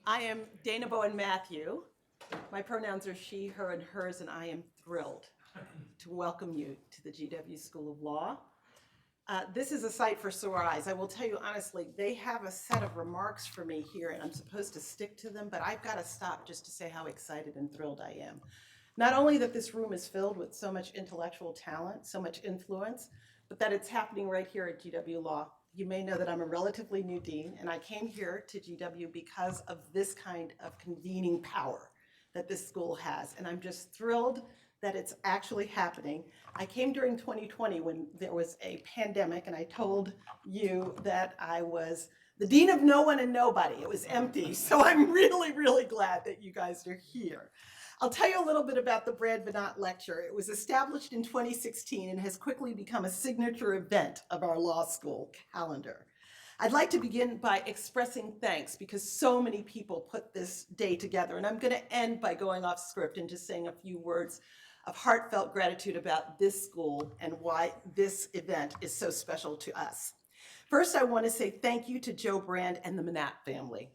I am Dana Bowen Matthew. My pronouns are she, her, and hers, and I am thrilled to welcome you to the GW School of Law. This is a sight for sore eyes. I will tell you honestly, they have a set of remarks for me here, and I'm supposed to stick to them, but I've got to stop just to say how excited and thrilled I am. Not only that this room is filled with so much intellectual talent, so much influence, but that it's happening right here at GW Law. You may know that I'm a relatively new dean, and I came here to GW because of this kind of convening power that this school has. And I'm just thrilled that it's actually happening. I came during 2020 when there was a pandemic, and I told you that I was the dean of no one and nobody. It was empty. So I'm really, really glad that you guys are here. I'll tell you a little bit about the Brand-Manatt Lecture. It was established in 2016 and has quickly become a signature event of our law school calendar. I'd like to begin by expressing thanks because so many people put this day together, and I'm going to end by going off script and just saying a few words of heartfelt gratitude about this school and why this event is so special to us. First, I want to say thank you to Joe Brand and the Manatt family.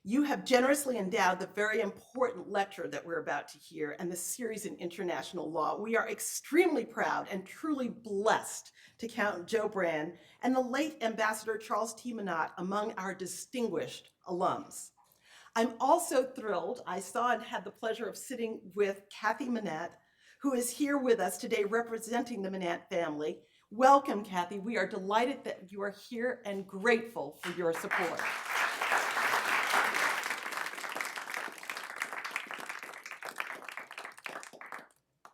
You have generously endowed the very important lecture that we're about to hear and the series in international law. We are extremely proud and truly blessed to count Joe Brand and the late Ambassador Charles T. Manatt among our distinguished alums. I'm also thrilled. I saw and had the pleasure of sitting with Kathy Manatt, who is here with us today representing the Manatt family. Welcome, Kathy. We are delighted that you are here and grateful for your support.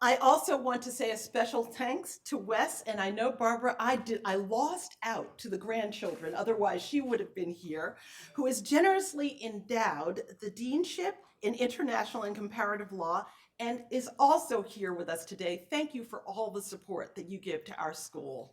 I also want to say a special thanks to Wes, and I know Barbara, I lost out to the grandchildren, otherwise she would have been here, who has generously endowed the Deanship in International and Comparative Law and is also here with us today. Thank you for all the support that you give to our school.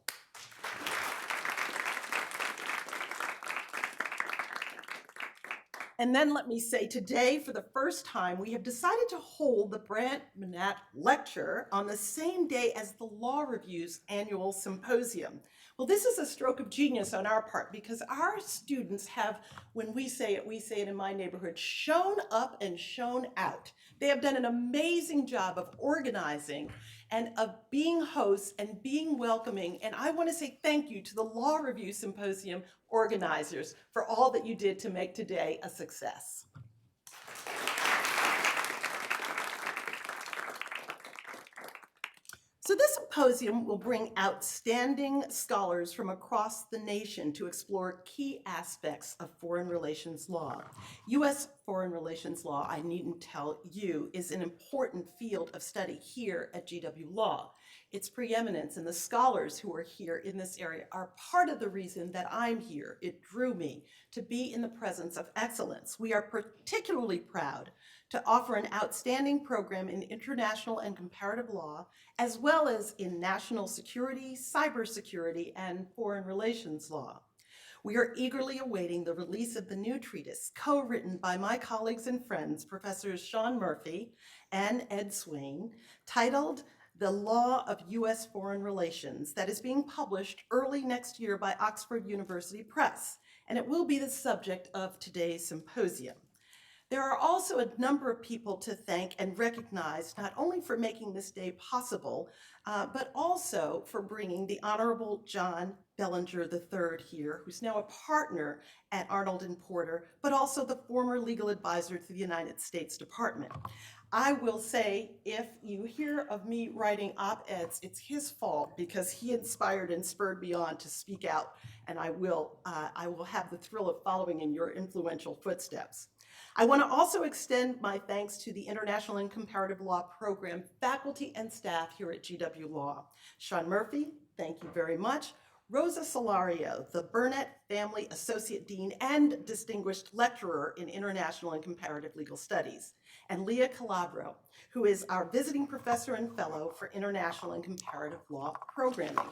And then let me say today, for the first time, we have decided to hold the Brand-Manatt Lecture on the same day as the Law Review's annual symposium. Well, this is a stroke of genius on our part because our students have, when we say it in my neighborhood, shown up and shown out. They have done an amazing job of organizing and of being hosts and being welcoming. And I want to say thank you to the Law Review Symposium organizers for all that you did to make today a success. So this symposium will bring outstanding scholars from across the nation to explore key aspects of foreign relations law. U.S. foreign relations law, I needn't tell you, is an important field of study here at GW Law. Its preeminence and the scholars who are here in this area are part of the reason that I'm here. It drew me to be in the presence of excellence. We are particularly proud to offer an outstanding program in international and comparative law, as well as in national security, cybersecurity, and foreign relations law. We are eagerly awaiting the release of the new treatise, co-written by my colleagues and friends, Professors Sean Murphy and Ed Swain, titled The Law of U.S. Foreign Relations, that is being published early next year by Oxford University Press, and it will be the subject of today's symposium. There are also a number of people to thank and recognize, not only for making this day possible, but also for bringing the Honorable John Bellinger III here, who's now a partner at Arnold & Porter, but also the former legal advisor to the United States Department. I will say, if you hear of me writing op-eds, it's his fault because he inspired and spurred me on to speak out, and I will have the thrill of following in your influential footsteps. I want to also extend my thanks to the International and Comparative Law Program faculty and staff here at GW Law. Sean Murphy, thank you very much. Rosa Solario, the Burnett Family Associate Dean and Distinguished Lecturer in International and Comparative Legal Studies. And Leah Calabro, who is our Visiting Professor and Fellow for International and Comparative Law Programming.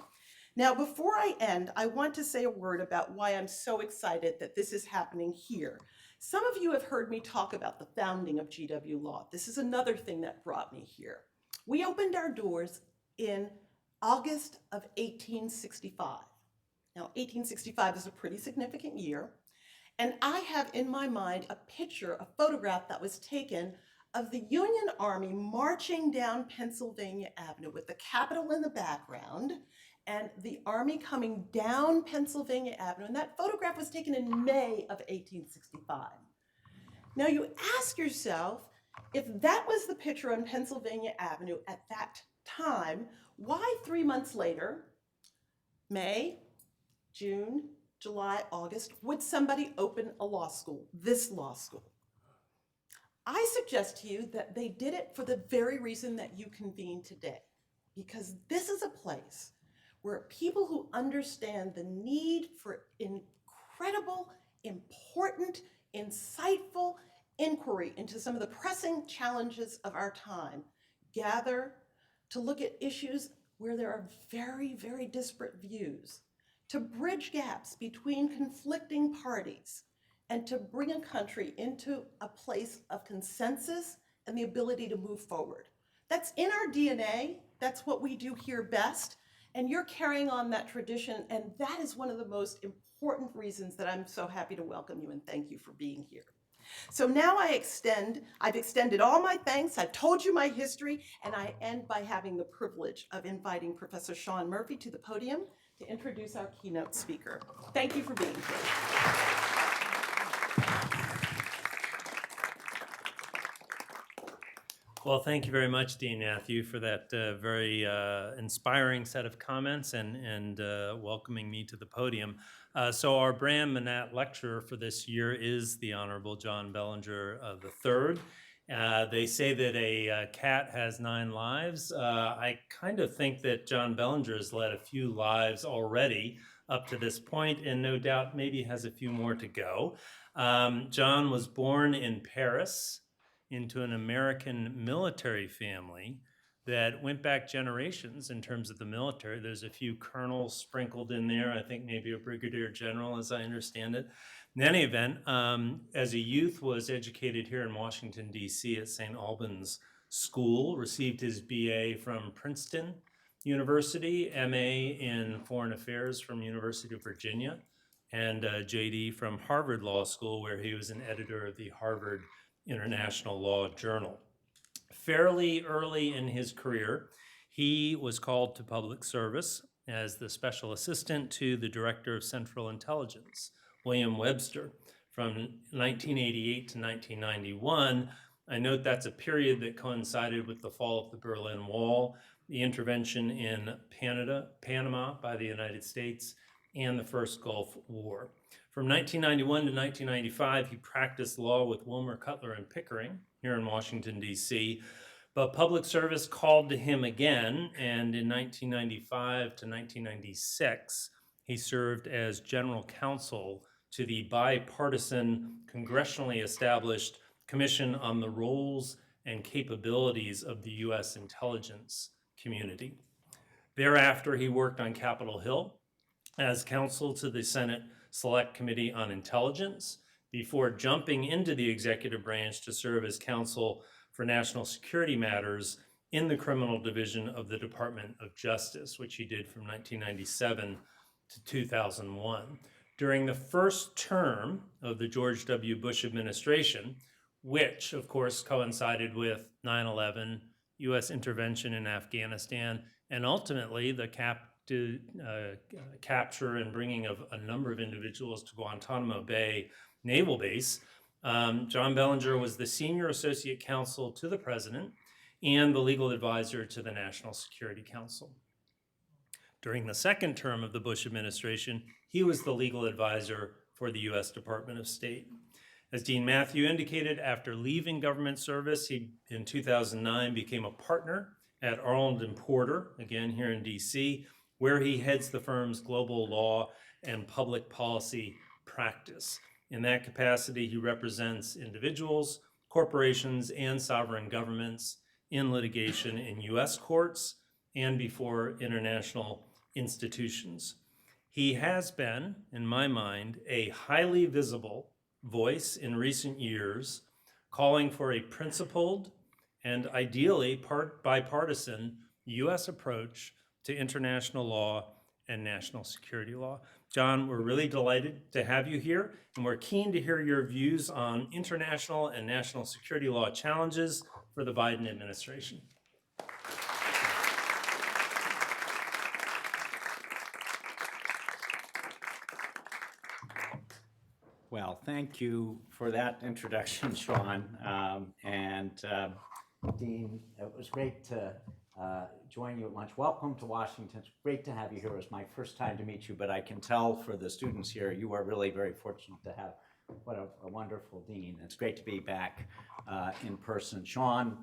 Now, before I end, I want to say a word about why I'm so excited that this is happening here. Some of you have heard me talk about the founding of GW Law. This is another thing that brought me here. We opened our doors in August of 1865. Now, 1865 is a pretty significant year, And I have in my mind a picture, a photograph that was taken of the Union Army marching down Pennsylvania Avenue with the Capitol in the background and the Army coming down Pennsylvania Avenue. And that photograph was taken in May of 1865. Now you ask yourself, if that was the picture on Pennsylvania Avenue at that time, why 3 months later, May, June, July, August, would somebody open a law school, this law school? I suggest to you that they did it for the very reason that you convened today, because this is a place where people who understand the need for incredible, important, insightful inquiry into some of the pressing challenges of our time gather to look at issues where there are very, very disparate views, to bridge gaps between conflicting parties, and to bring a country into a place of consensus and the ability to move forward. That's in our DNA. That's what we do here best. And you're carrying on that tradition. And that is one of the most important reasons that I'm so happy to welcome you and thank you for being here. So now I've extended all my thanks, I've told you my history, and I end by having the privilege of inviting Professor Sean Murphy to the podium to introduce our keynote speaker. Thank you for being here. Well, thank you very much, Dean Matthew, for that very inspiring set of comments and welcoming me to the podium. So our Brand-Manatt Lecturer for this year is the Honorable John Bellinger III. They say that a cat has 9 lives. I kind of think that John Bellinger has led a few lives already up to this point, and no doubt maybe has a few more to go. John was born in Paris into an American military family that went back generations in terms of the military. There's a few colonels sprinkled in there, I think maybe a brigadier general as I understand it. In any event, as a youth was educated here in Washington, D.C. at St. Albans School, received his BA from Princeton University, MA in Foreign Affairs from University of Virginia, and JD from Harvard Law School, where he was an editor of the Harvard International Law Journal. Fairly early in his career, he was called to public service as the special assistant to the Director of Central Intelligence, William Webster, from 1988 to 1991. I note that's a period that coincided with the fall of the Berlin Wall, the intervention in Panama by the United States, and the First Gulf War. From 1991 to 1995, he practiced law with Wilmer Cutler and Pickering here in Washington, D.C., but public service called to him again, and in 1995 to 1996, he served as general counsel to the bipartisan, congressionally established Commission on the Roles and Capabilities of the U.S. Intelligence Community. Thereafter, he worked on Capitol Hill as counsel to the Senate Select Committee on Intelligence before jumping into the executive branch to serve as counsel for national security matters in the criminal division of the Department of Justice, which he did from 1997 to 2001. During the first term of the George W. Bush administration, which of course coincided with 9/11, U.S. intervention in Afghanistan, and ultimately the capture and bringing of a number of individuals to Guantanamo Bay Naval Base, John Bellinger was the senior associate counsel to the president and the legal advisor to the National Security Council. During the second term of the Bush administration, he was the legal advisor for the U.S. Department of State. As Dean Matthew indicated, after leaving government service, he, in 2009, became a partner at Arnold & Porter, again here in D.C., where he heads the firm's global law and public policy practice. In that capacity, he represents individuals, corporations, and sovereign governments in litigation in U.S. courts and before international institutions. He has been, in my mind, a highly visible voice in recent years, calling for a principled and ideally bipartisan U.S. approach to international law and national security law. John, we're really delighted to have you here, and we're keen to hear your views on international and national security law challenges for the Biden administration. Well, thank you for that introduction, Sean. Dean, it was great to join you at lunch. Welcome to Washington. It's great to have you here. It was my first time to meet you, but I can tell for the students here, you are really very fortunate to have what a wonderful dean. It's great to be back in person. Sean,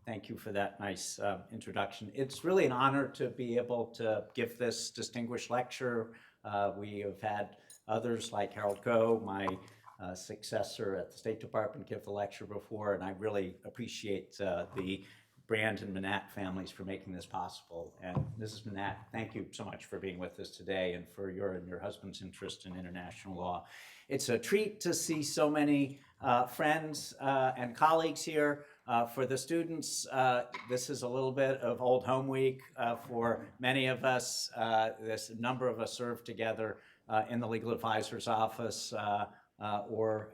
thank you for that nice introduction. It's really an honor to be able to give this distinguished lecture. We have had others like Harold Goh, my successor at the State Department, give the lecture before, and I really appreciate the Brand-Manatt families for making this possible. And Mrs. Manatt, thank you so much for being with us today and for your and your husband's interest in international law. It's a treat to see so many friends and colleagues here. For the students, this is a little bit of old home week for many of us. This number of us served together in the legal advisor's office or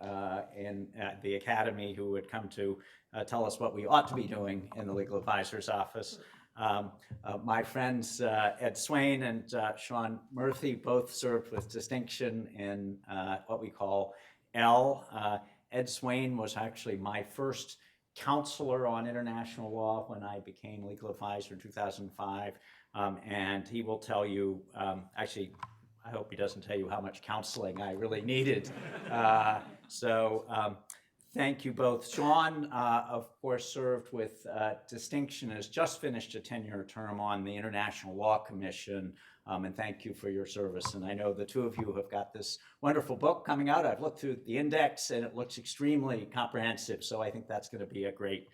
in the academy, who would come to tell us what we ought to be doing in the legal advisor's office. My friends Ed Swain and Sean Murphy both served with distinction in what we call L. Ed Swain was actually my first counselor on international law when I became legal advisor in 2005, and he will tell you, actually, I hope he doesn't tell you how much counseling I really needed. Thank you both. Sean, of course, served with distinction, has just finished a 10-year term on the International Law Commission, and thank you for your service. And I know the two of you have got this wonderful book coming out. I've looked through the index, and it looks extremely comprehensive, so I think that's going to be a great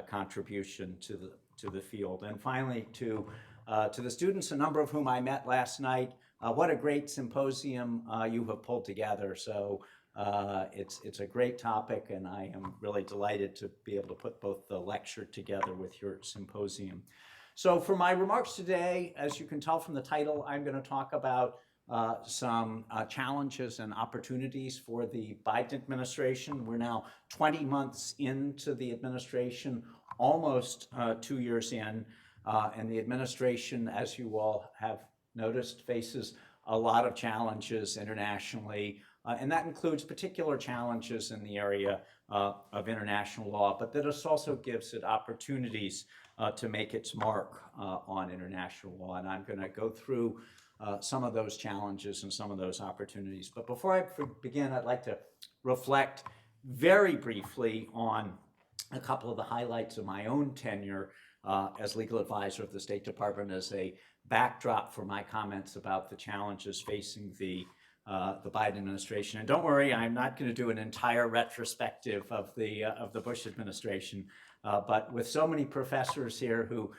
contribution to the field. And finally, to the students, a number of whom I met last night, what a great symposium you have pulled together. So it's a great topic, and I am really delighted to be able to put both the lecture together with your symposium. So for my remarks today, as you can tell from the title, I'm going to talk about some challenges and opportunities for the Biden administration. We're now 20 months into the administration, almost 2 years in, and the administration, as you all have noticed, faces a lot of challenges internationally, and that includes particular challenges in the area of international law, but that also gives it opportunities to make its mark on international law. And I'm going to go through some of those challenges and some of those opportunities. But before I begin, I'd like to reflect very briefly on a couple of the highlights of my own tenure as legal advisor of the State Department, as a backdrop for my comments about the challenges facing the Biden administration. And don't worry, I'm not going to do an entire retrospective of the Bush administration, but with so many professors here who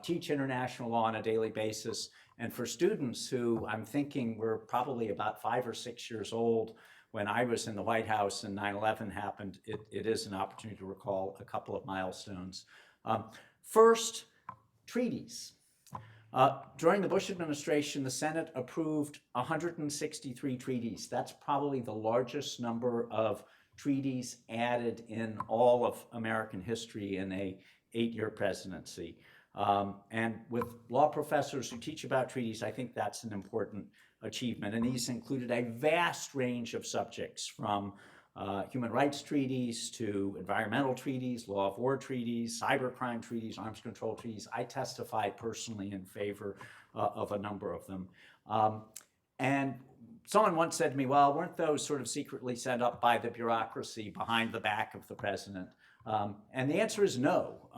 teach international law on a daily basis, and for students who I'm thinking were probably about 5 or 6 years old when I was in the White House and 9/11 happened, it is an opportunity to recall a couple of milestones. First, treaties. During the Bush administration, the Senate approved 163 treaties. That's probably the largest number of treaties added in all of American history in a 8-year presidency. And with law professors who teach about treaties, I think that's an important achievement. And these included a vast range of subjects, from human rights treaties to environmental treaties, law of war treaties, cybercrime treaties, arms control treaties. I testified personally in favor of a number of them. And someone once said to me, well, weren't those sort of secretly set up by the bureaucracy behind the back of the president? And the answer is no.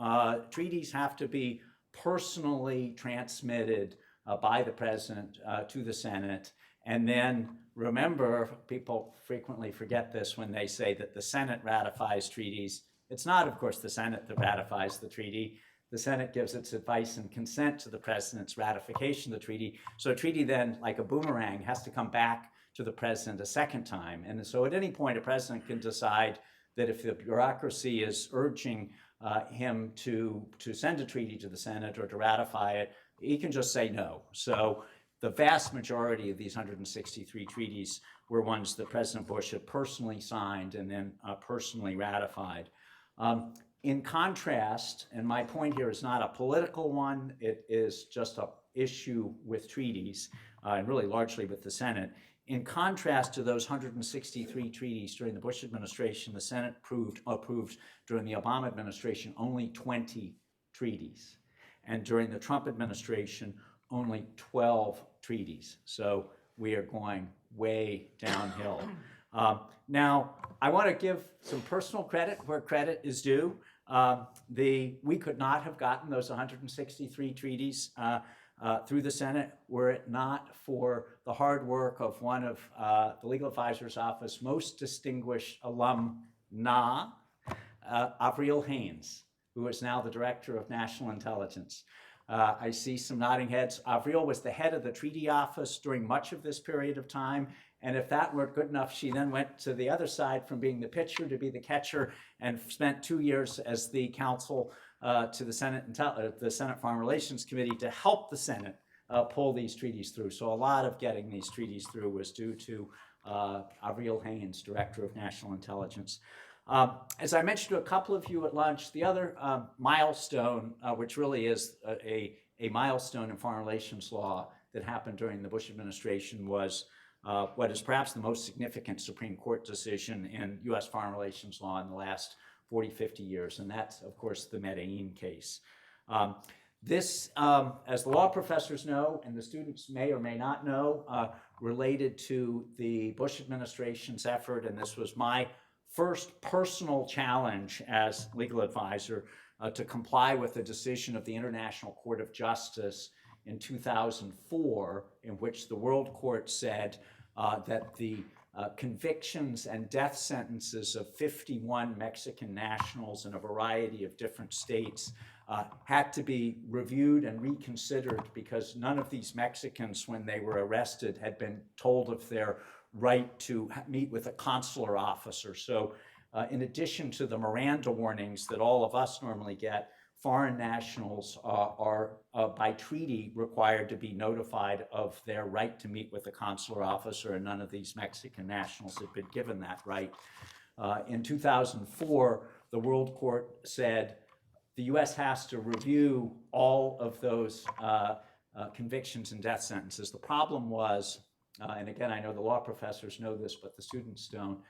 Treaties have to be personally transmitted by the president to the Senate. And then remember, people frequently forget this when they say that the Senate ratifies treaties. It's not, of course, the Senate that ratifies the treaty. The Senate gives its advice and consent to the president's ratification of the treaty. So a treaty then, like a boomerang, has to come back to the president a second time. And so at any point, a president can decide that if the bureaucracy is urging him to send a treaty to the Senate or to ratify it, he can just say no. So the vast majority of these 163 treaties were ones that President Bush had personally signed and then personally ratified. In contrast, and my point here is not a political one, it is just an issue with treaties, and really largely with the Senate. In contrast to those 163 treaties during the Bush administration, the Senate approved during the Obama administration only 20 treaties. And during the Trump administration, only 12 treaties. So we are going way downhill. Now, I want to give some personal credit where credit is due. We could not have gotten those 163 treaties through the Senate were it not for the hard work of one of the legal advisor's office most distinguished alumna, Avril Haines, who is now the director of national intelligence. I see some nodding heads. Avril was the head of the treaty office during much of this period of time. And if that weren't good enough, she then went to the other side from being the pitcher to be the catcher and spent 2 years as the counsel to the Senate Foreign Relations Committee to help the Senate pull these treaties through. So a lot of getting these treaties through was due to Avril Haines, Director of National Intelligence. As I mentioned to a couple of you at lunch, the other milestone, which really is a milestone in foreign relations law that happened during the Bush administration, was what is perhaps the most significant Supreme Court decision in U.S. foreign relations law in the last 40, 50 years, and that's, of course, the Medellin case. This, as the law professors know, and the students may or may not know, related to the Bush administration's effort, and this was my first personal challenge as legal advisor to comply with the decision of the International Court of Justice in 2004, in which the World Court said that the convictions and death sentences of 51 Mexican nationals in a variety of different states had to be reviewed and reconsidered because none of these Mexicans, when they were arrested, had been told of their right to meet with a consular officer. So in addition to the Miranda warnings that all of us normally get, foreign nationals are by treaty required to be notified of their right to meet with a consular officer, and none of these Mexican nationals had been given that right. In 2004, the World Court said the U.S. has to review all of those convictions and death sentences. The problem was, and again, I know the law professors know this, but the students don't,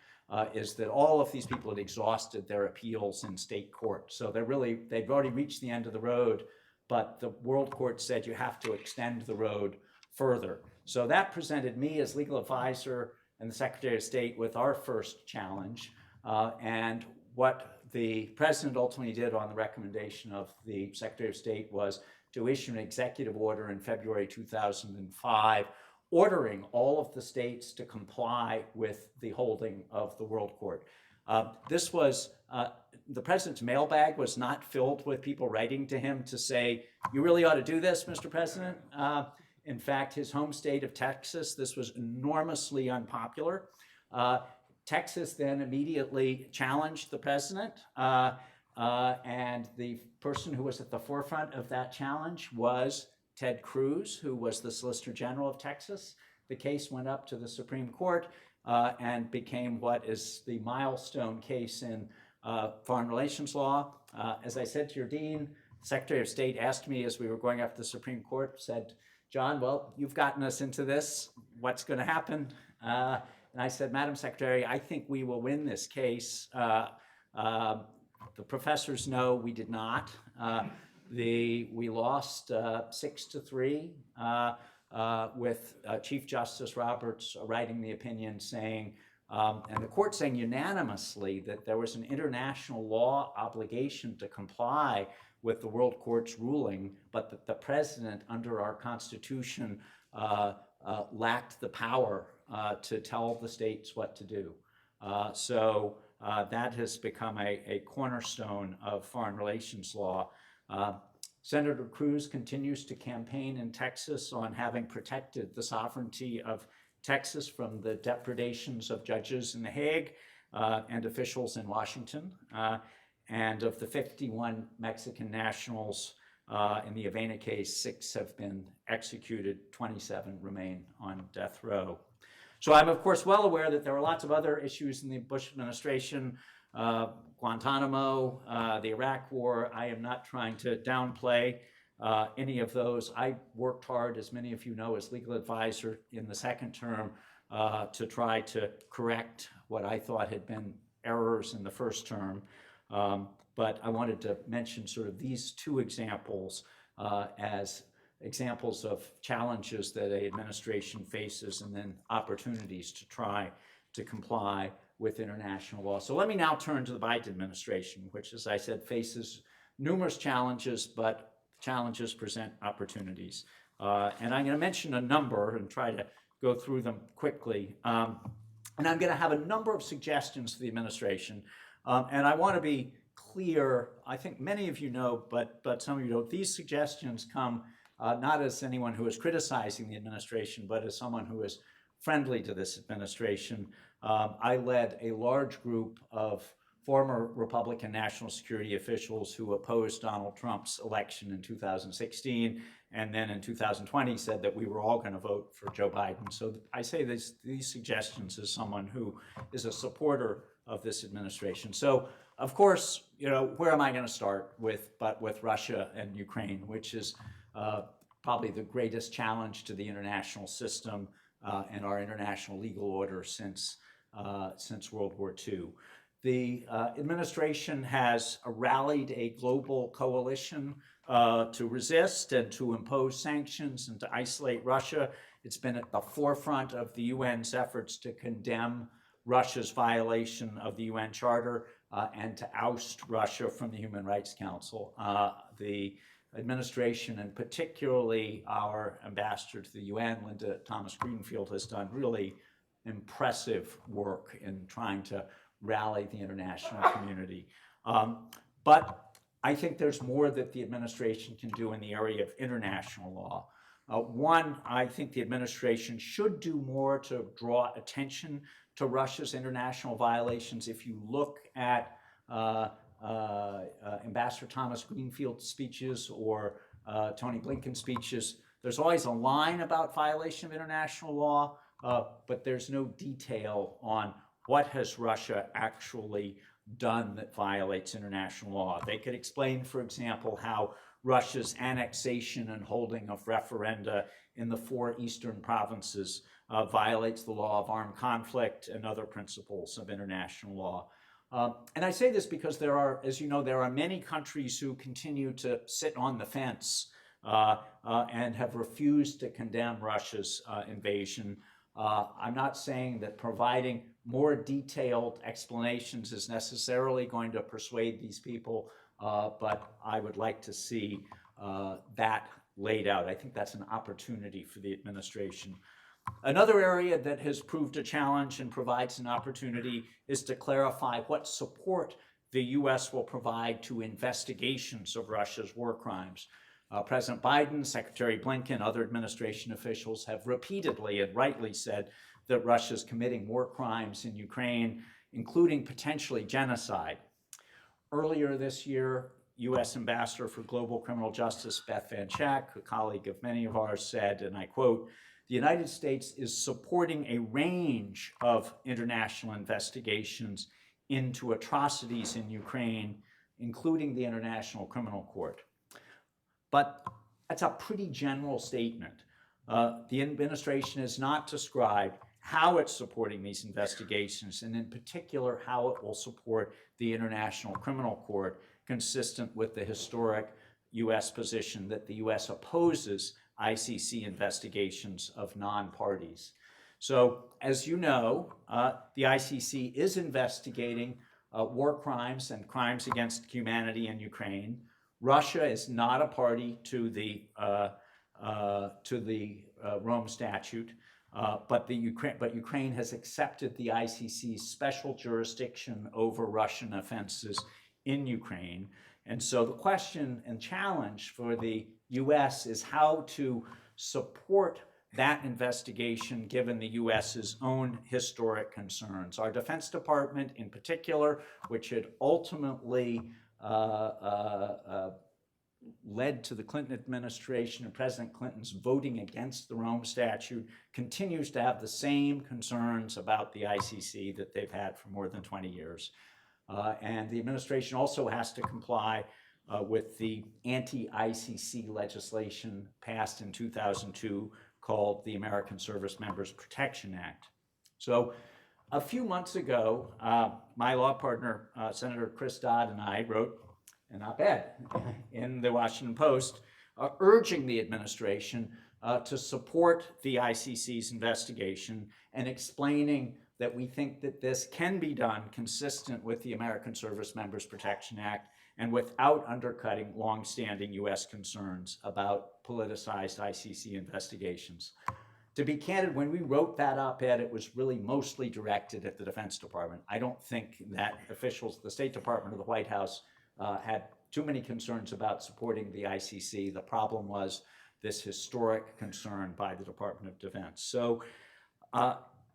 is that all of these people had exhausted their appeals in state court. So they've already reached the end of the road, but the World Court said you have to extend the road further. So that presented me as legal advisor and the Secretary of State with our first challenge. And what the president ultimately did on the recommendation of the Secretary of State was to issue an executive order in February 2005 ordering all of the states to comply with the holding of the World Court. This was, the president's mailbag was not filled with people writing to him to say, you really ought to do this, Mr. President. In fact, his home state of Texas, this was enormously unpopular. Texas then immediately challenged the president, and the person who was at the forefront of that challenge was Ted Cruz, who was the Solicitor General of Texas. The case went up to the Supreme Court and became what is the milestone case in foreign relations law. As I said to your dean, the Secretary of State asked me as we were going up to the Supreme Court, said, John, well, you've gotten us into this. What's going to happen? And I said, Madam Secretary, I think we will win this case. The professors know we did not. We lost 6-3 with Chief Justice Roberts writing the opinion saying, and the court saying unanimously that there was an international law obligation to comply with the World Court's ruling, but that the president under our Constitution lacked the power to tell the states what to do. So that has become a cornerstone of foreign relations law. Senator Cruz continues to campaign in Texas on having protected the sovereignty of Texas from the depredations of judges in The Hague and officials in Washington. And of the 51 Mexican nationals In the Avena case, 6 have been executed, 27 remain on death row. So I'm, of course, well aware that there are lots of other issues in the Bush administration, Guantanamo, the Iraq War. I am not trying to downplay any of those. I worked hard, as many of you know, as legal advisor in the second term to try to correct what I thought had been errors in the first term. But I wanted to mention sort of these 2 examples as examples of challenges that an administration faces and then opportunities to try to comply with international law. So let me now turn to the Biden administration, which, as I said, faces numerous challenges, but challenges present opportunities. And I'm going to mention a number and try to go through them quickly. And I'm going to have a number of suggestions to the administration. And I want to be clear, I think many of you know, but some of you don't, these suggestions come not as anyone who is criticizing the administration, but as someone who is friendly to this administration. I led a large group of former Republican national security officials who opposed Donald Trump's election in 2016, and then in 2020 said that we were all going to vote for Joe Biden. So I say these suggestions as someone who is a supporter of this administration. So, of course, you know, where am I going to start with Russia and Ukraine, which is probably the greatest challenge to the international system and our international legal order since World War II. The administration has rallied a global coalition to resist and to impose sanctions and to isolate Russia. It's been at the forefront of the UN's efforts to condemn Russia's violation of the UN Charter and to oust Russia from the Human Rights Council. The administration, and particularly our ambassador to the UN, Linda Thomas-Greenfield, has done really impressive work in trying to rally the international community. But I think there's more that the administration can do in the area of international law. One, I think the administration should do more to draw attention to Russia's international violations. If you look at Ambassador Thomas Greenfield's speeches or Tony Blinken's speeches, there's always a line about violation of international law, but there's no detail on what has Russia actually done that violates international law. They could explain, for example, how Russia's annexation and holding of referenda in the 4 eastern provinces violates the law of armed conflict and other principles of international law. And I say this because there are, as you know, there are many countries who continue to sit on the fence and have refused to condemn Russia's invasion. I'm not saying that providing more detailed explanations is necessarily going to persuade these people, but I would like to see that laid out. I think that's an opportunity for the administration. Another area that has proved a challenge and provides an opportunity is to clarify what support the U.S. will provide to investigations of Russia's war crimes. President Biden, Secretary Blinken, other administration officials have repeatedly and rightly said that Russia is committing war crimes in Ukraine, including potentially genocide. Earlier this year, U.S. Ambassador for Global Criminal Justice Beth Van Schack, a colleague of many of ours, said, and I quote, "The United States is supporting a range of international investigations into atrocities in Ukraine, including the International Criminal Court." But that's a pretty general statement. The administration has not described how it's supporting these investigations, and in particular, how it will support the International Criminal Court, consistent with the historic U.S. position that the U.S. opposes ICC investigations of non-parties. So, as you know, the ICC is investigating war crimes and crimes against humanity in Ukraine. Russia is not a party to the Rome Statute, but Ukraine has accepted the ICC's special jurisdiction over Russian offenses in Ukraine. And so the question and challenge for the U.S. is how to support that investigation given the U.S.'s own historic concerns. Our Defense Department in particular, which had ultimately led to the Clinton administration and President Clinton's voting against the Rome Statute, continues to have the same concerns about the ICC that they've had for more than 20 years. And the administration also has to comply with the anti-ICC legislation passed in 2002 called the American Service Members Protection Act. So a few months ago, my law partner, Senator Chris Dodd, and I wrote an op-ed in the Washington Post urging the administration to support the ICC's investigation and explaining that we think that this can be done consistent with the American Service Members Protection Act and without undercutting longstanding U.S. concerns about politicized ICC investigations. To be candid, when we wrote that op-ed, it was really mostly directed at the Defense Department. I don't think that officials, the State Department or the White House, had too many concerns about supporting the ICC. The problem was this historic concern by the Department of Defense. So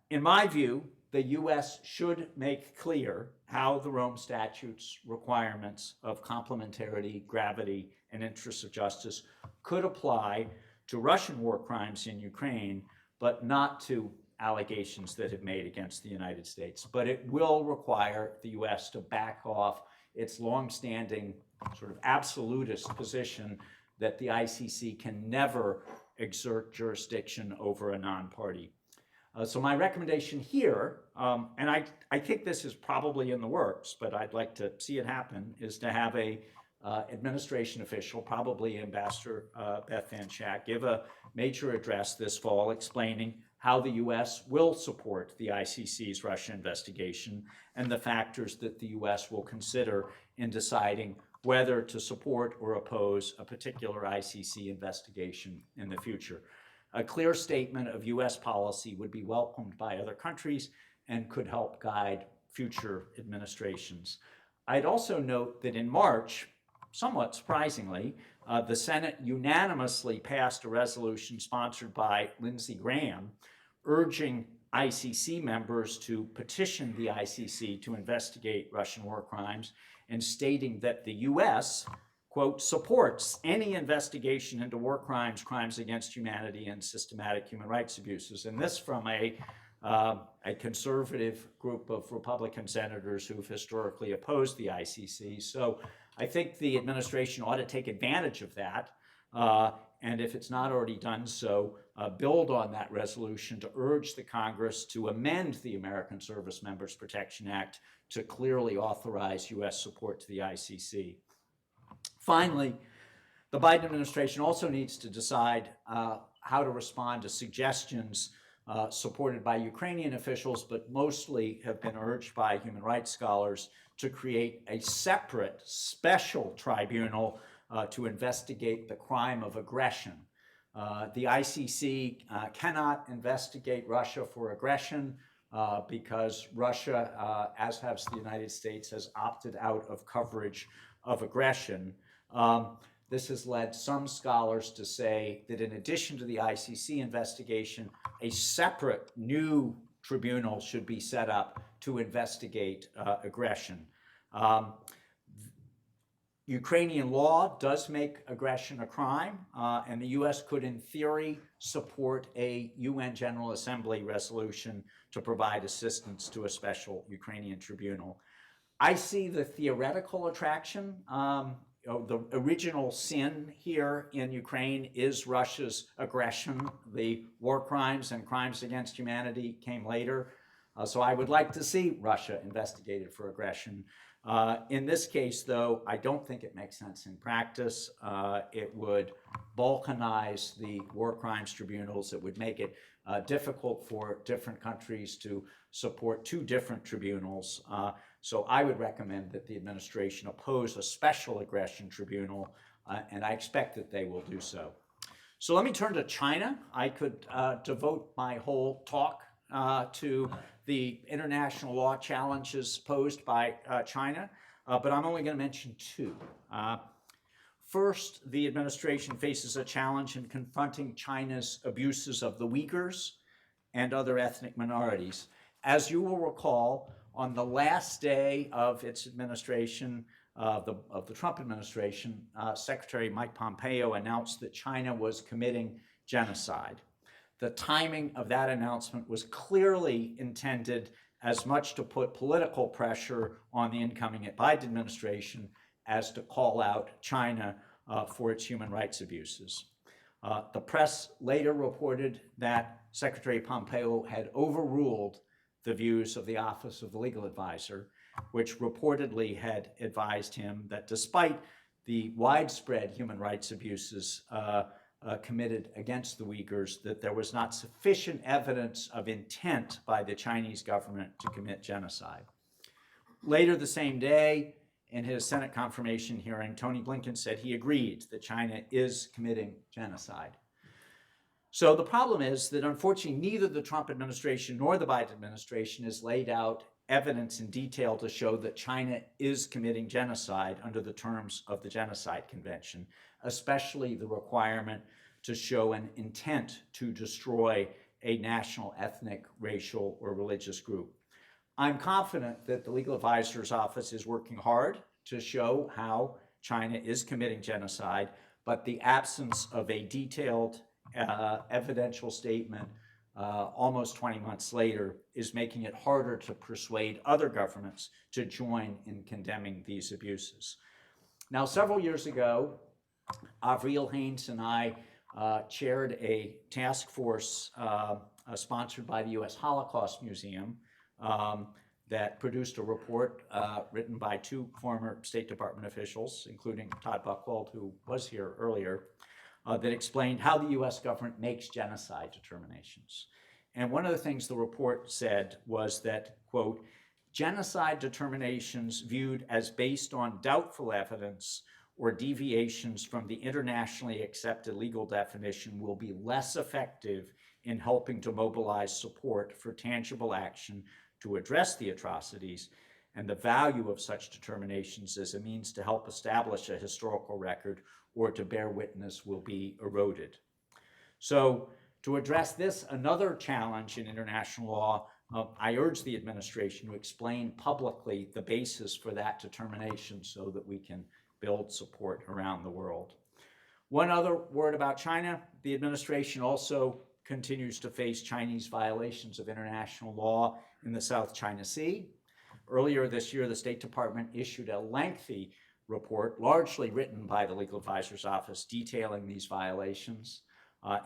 in my view, the U.S. should make clear how the Rome Statute's requirements of complementarity, gravity, and interests of justice could apply to Russian war crimes in Ukraine, but not to allegations that have made against the United States. But it will require the U.S. to back off its longstanding sort of absolutist position that the ICC can never exert jurisdiction over a non-party. So my recommendation here, and I think this is probably in the works, but I'd like to see it happen, is to have a administration official, probably Ambassador Beth Van Schack, give a major address this fall explaining how the U.S. will support the ICC's Russia investigation and the factors that the U.S. will consider in deciding whether to support or oppose a particular ICC investigation in the future. A clear statement of U.S. policy would be welcomed by other countries and could help guide future administrations. I'd also note that in March, somewhat surprisingly, the Senate unanimously passed a resolution sponsored by Lindsey Graham urging ICC members to petition the ICC to investigate Russian war crimes and stating that the U.S., quote, supports any investigation into war crimes, crimes against humanity, and systematic human rights abuses. And this from a conservative group of Republican senators who've historically opposed the ICC. So I think the administration ought to take advantage of that, and if it's not already done so, build on that resolution to urge the Congress to amend the American Service Members Protection Act to clearly authorize U.S. support to the ICC. Finally, the Biden administration also needs to decide how to respond to suggestions supported by Ukrainian officials, but mostly have been urged by human rights scholars to create a separate special tribunal to investigate the crime of aggression. The ICC cannot investigate Russia for aggression because Russia, as has the United States, has opted out of coverage of aggression. This has led some scholars to say that in addition to the ICC investigation, a separate new tribunal should be set up to investigate aggression. Ukrainian law does make aggression a crime, and the U.S. could, in theory, support a UN General Assembly resolution to provide assistance to a special Ukrainian tribunal. I see the theoretical attraction. The original sin here in Ukraine is Russia's aggression. The war crimes and crimes against humanity came later. So I would like to see Russia investigated for aggression. In this case, though, I don't think it makes sense in practice. It would balkanize the war crimes tribunals. It would make it difficult for different countries to support two different tribunals. So I would recommend that the administration oppose a special aggression tribunal, and I expect that they will do so. So let me turn to China. I could devote my whole talk to the international law challenges posed by China, but I'm only going to mention two. First, the administration faces a challenge in confronting China's abuses of the Uyghurs and other ethnic minorities. As you will recall, on the last day of its administration, of the Trump administration, Secretary Mike Pompeo announced that China was committing genocide. The timing of that announcement was clearly intended as much to put political pressure on the incoming Biden administration as to call out China for its human rights abuses. The press later reported that Secretary Pompeo had overruled the views of the Office of the Legal Advisor, which reportedly had advised him that despite the widespread human rights abuses committed against the Uyghurs, that there was not sufficient evidence of intent by the Chinese government to commit genocide. Later the same day, in his Senate confirmation hearing, Tony Blinken said he agreed that China is committing genocide. So the problem is that unfortunately neither the Trump administration nor the Biden administration has laid out evidence in detail to show that China is committing genocide under the terms of the Genocide Convention, especially the requirement to show an intent to destroy a national, ethnic, racial, or religious group. I'm confident that the Legal Advisor's Office is working hard to show how China is committing genocide, but the absence of a detailed evidential statement almost 20 months later is making it harder to persuade other governments to join in condemning these abuses. Now, several years ago, Avril Haines and I chaired a task force sponsored by the U.S. Holocaust Museum that produced a report written by two former State Department officials, including Todd Buchwald, who was here earlier, that explained how the U.S. government makes genocide determinations. And one of the things the report said was that, quote, genocide determinations viewed as based on doubtful evidence or deviations from the internationally accepted legal definition will be less effective in helping to mobilize support for tangible action to address the atrocities, and the value of such determinations as a means to help establish a historical record or to bear witness will be eroded. So to address this, another challenge in international law, I urge the administration to explain publicly the basis for that determination so that we can build support around the world. One other word about China. The administration also continues to face Chinese violations of international law in the South China Sea. Earlier this year, the State Department issued a lengthy report, largely written by the Legal Advisor's Office, detailing these violations.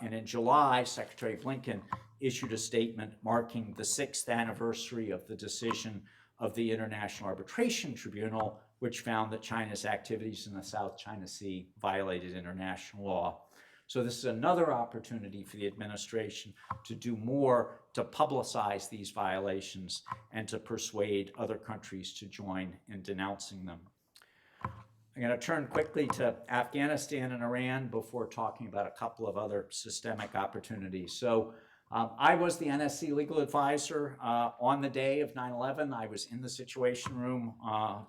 And in July, Secretary Blinken issued a statement marking the 6th anniversary of the decision of the International Arbitration Tribunal, which found that China's activities in the South China Sea violated international law. So this is another opportunity for the administration to do more to publicize these violations and to persuade other countries to join in denouncing them. I'm going to turn quickly to Afghanistan and Iran before talking about a couple of other systemic opportunities. So I was the NSC legal advisor on the day of 9/11. I was in the Situation Room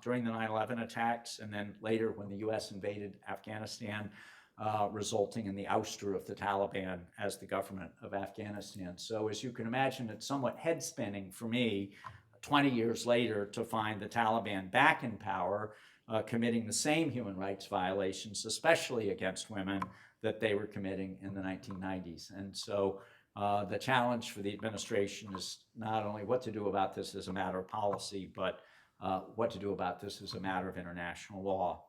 during the 9/11 attacks, and then later when the U.S. invaded Afghanistan, resulting in the ouster of the Taliban as the government of Afghanistan. So as you can imagine, it's somewhat head-spinning for me 20 years later to find the Taliban back in power, committing the same human rights violations, especially against women, that they were committing in the 1990s. And so the challenge for the administration is not only what to do about this as a matter of policy, but what to do about this as a matter of international law.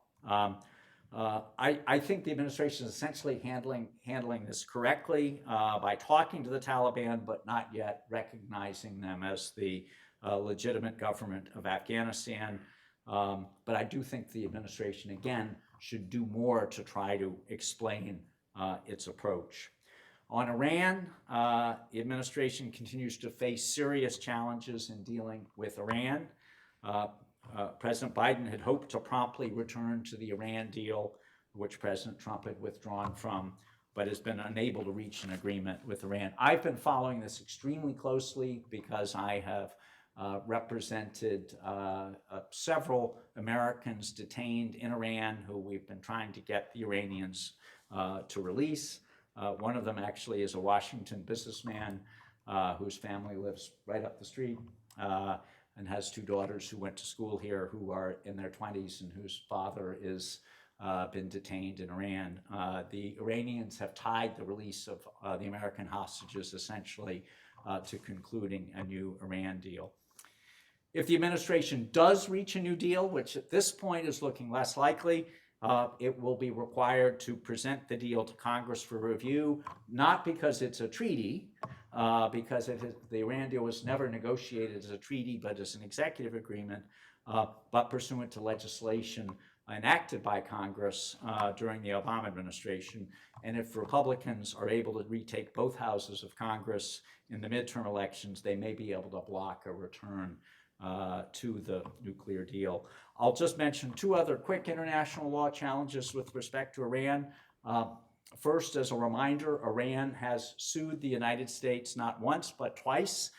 I think the administration is essentially handling this correctly by talking to the Taliban, but not yet recognizing them as the legitimate government of Afghanistan. But I do think the administration, again, should do more to try to explain its approach. On Iran, the administration continues to face serious challenges in dealing with Iran. President Biden had hoped to promptly return to the Iran deal, which President Trump had withdrawn from, but has been unable to reach an agreement with Iran. I've been following this extremely closely because I have represented several Americans detained in Iran who we've been trying to get the Iranians to release. One of them actually is a Washington businessman whose family lives right up the street. and has two daughters who went to school here who are in their 20s and whose father is been detained in Iran. The Iranians have tied the release of the American hostages essentially to concluding a new Iran deal. If the administration does reach a new deal, which at this point is looking less likely, it will be required to present the deal to Congress for review, not because it's a treaty, because the Iran deal was never negotiated as a treaty, but as an executive agreement, but pursuant to legislation enacted by Congress during the Obama administration. And if Republicans are able to retake both houses of Congress in the midterm elections, they may be able to block a return to the nuclear deal. I'll just mention two other quick international law challenges with respect to Iran. First, as a reminder, Iran has sued the United States not once but twice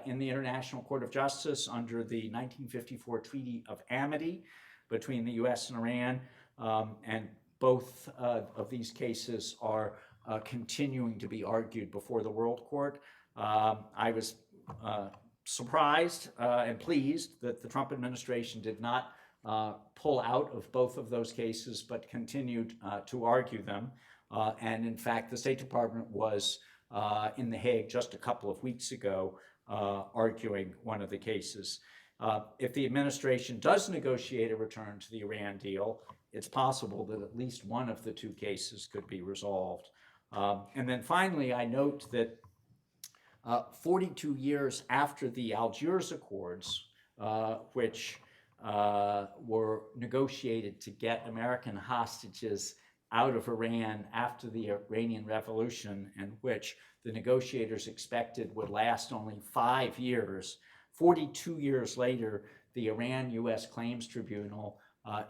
in the International Court of Justice under the 1954 Treaty of Amity between the US and Iran, and both of these cases are continuing to be argued before the World Court. I was surprised and pleased that the Trump administration did not pull out of both of those cases, but continued to argue them. And in fact, the State Department was in The Hague just a couple of weeks ago arguing one of the cases. If the administration does negotiate a return to the Iran deal, it's possible that at least one of the two cases could be resolved. And then finally, I note that 42 years after the Algiers Accords, which were negotiated to get American hostages out of Iran after the Iranian Revolution, and which the negotiators expected would last only 5 years, 42 years later, the Iran-US Claims Tribunal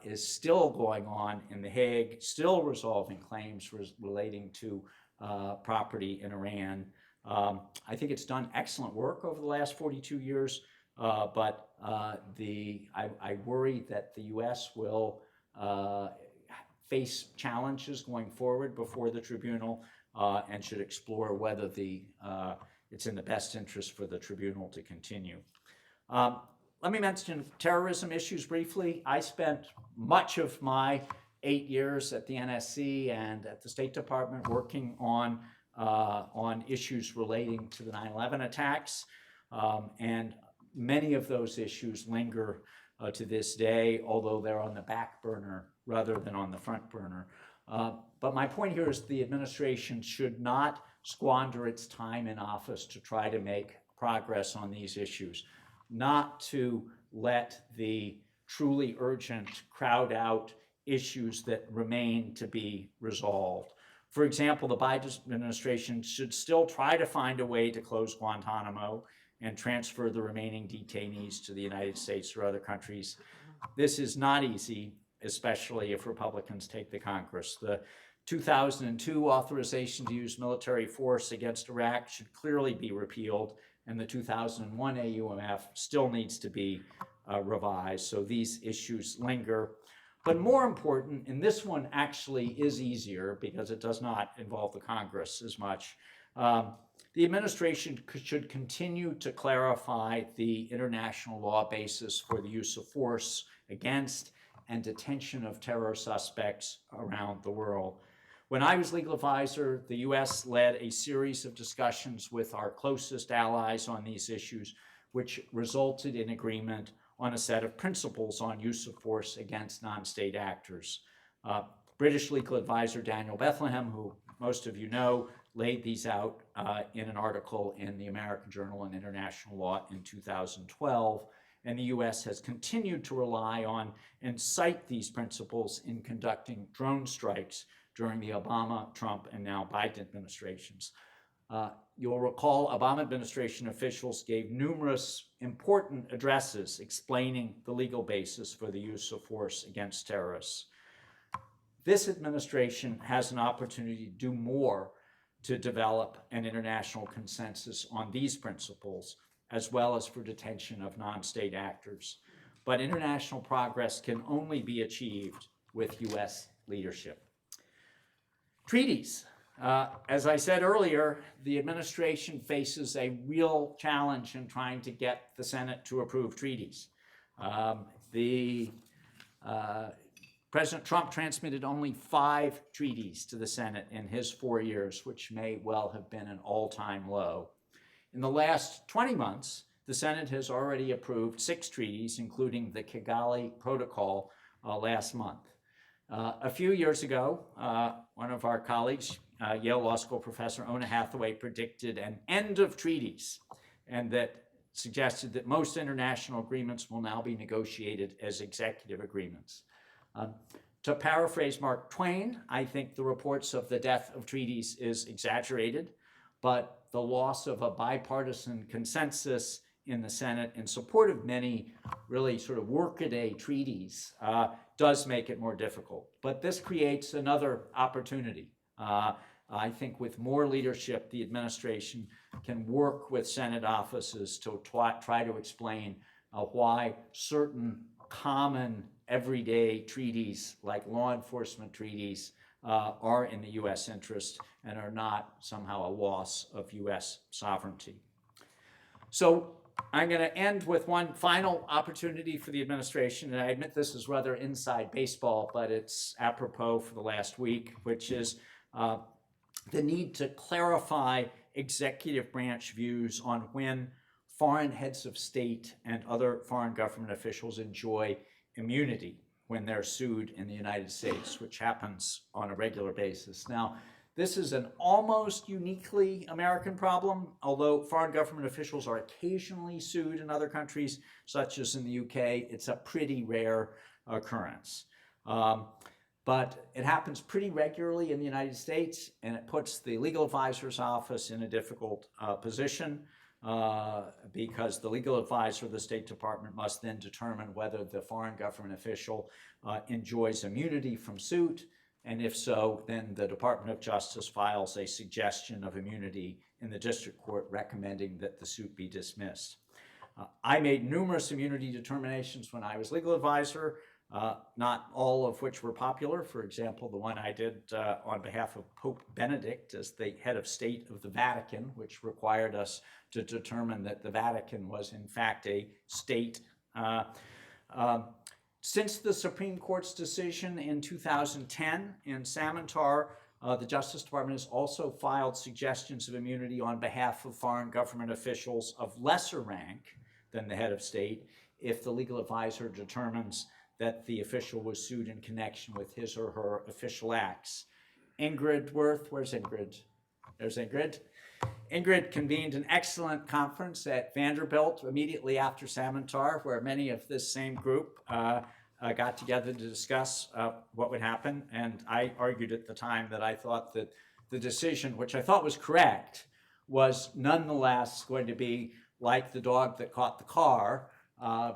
is still going on in The Hague, still resolving claims relating to property in Iran. I think it's done excellent work over the last 42 years, but I worry that the US will face challenges going forward before the tribunal and should explore whether it's in the best interest for the tribunal to continue. Let me mention terrorism issues briefly. I spent much of my 8 years at the NSC and at the State Department working on issues relating to the 9/11 attacks, and many of those issues linger to this day, although they're on the back burner rather than on the front burner. But my point here is the administration should not squander its time in office to try to make progress on these issues, not to let the truly urgent crowd out issues that remain to be resolved. For example, the Biden administration should still try to find a way to close Guantanamo and transfer the remaining detainees to the United States or other countries. This is not easy, especially if Republicans take the Congress. The 2002 authorization to use military force against Iraq should clearly be repealed, and the 2001 AUMF still needs to be revised, so these issues linger. But more important, and this one actually is easier because it does not involve the Congress as much, the administration should continue to clarify the international law basis for the use of force against and detention of terror suspects around the world. When I was legal advisor, the US led a series of discussions with our closest allies on these issues, which resulted in agreement on a set of principles on use of force against non-state actors. British legal advisor Daniel Bethlehem, who most of you know, laid these out in an article in the American Journal on International Law in 2012, and the US has continued to rely on and cite these principles in conducting drone strikes during the Obama, Trump, and now Biden administrations. You'll recall Obama administration officials gave numerous important addresses explaining the legal basis for the use of force against terrorists. This administration has an opportunity to do more to develop an international consensus on these principles, as well as for detention of non-state actors. But international progress can only be achieved with US leadership. Treaties. As I said earlier, the administration faces a real challenge in trying to get the Senate to approve treaties. President Trump transmitted only 5 treaties to the Senate in his 4 years, which may well have been an all-time low. In the last 20 months, the Senate has already approved 6 treaties, including the Kigali Protocol last month. A few years ago, one of our colleagues, Yale Law School professor Ona Hathaway, predicted an end of treaties, and that suggested that most international agreements will now be negotiated as executive agreements. To paraphrase Mark Twain, I think the reports of the death of treaties is exaggerated, but the loss of a bipartisan consensus in the Senate in support of many really sort of workaday treaties does make it more difficult. But this creates another opportunity. I think with more leadership, the administration can work with Senate offices to try to explain why certain common everyday treaties like law enforcement treaties are in the U.S. interest and are not somehow a loss of U.S. sovereignty. So I'm going to end with one final opportunity for the administration, and I admit this is rather inside baseball, but it's apropos for the last week, which is the need to clarify executive branch views on when foreign heads of state and other foreign government officials enjoy immunity when they're sued in the United States, which happens on a regular basis. Now, this is an almost uniquely American problem, although foreign government officials are occasionally sued in other countries, such as in the UK. It's a pretty rare occurrence. But it happens pretty regularly in the United States, and it puts the legal advisor's office in a difficult position because the legal advisor of the State Department must then determine whether the foreign government official enjoys immunity from suit, and if so, then the Department of Justice files a suggestion of immunity in the district court recommending that the suit be dismissed. I made numerous immunity determinations when I was legal advisor, not all of which were popular. For example, the one I did on behalf of Pope Benedict as the head of state of the Vatican, which required us to determine that the Vatican was in fact a state. Since the Supreme Court's decision in 2010 in Samantar, the Justice Department has also filed suggestions of immunity on behalf of foreign government officials of lesser rank than the head of state if the legal advisor determines that the official was sued in connection with his or her official acts. Ingrid Worth, where's Ingrid? There's Ingrid. Ingrid convened an excellent conference at Vanderbilt immediately after Samantar, where many of this same group got together to discuss what would happen. And I argued at the time that I thought that the decision, which I thought was correct, was nonetheless going to be like the dog that caught the car,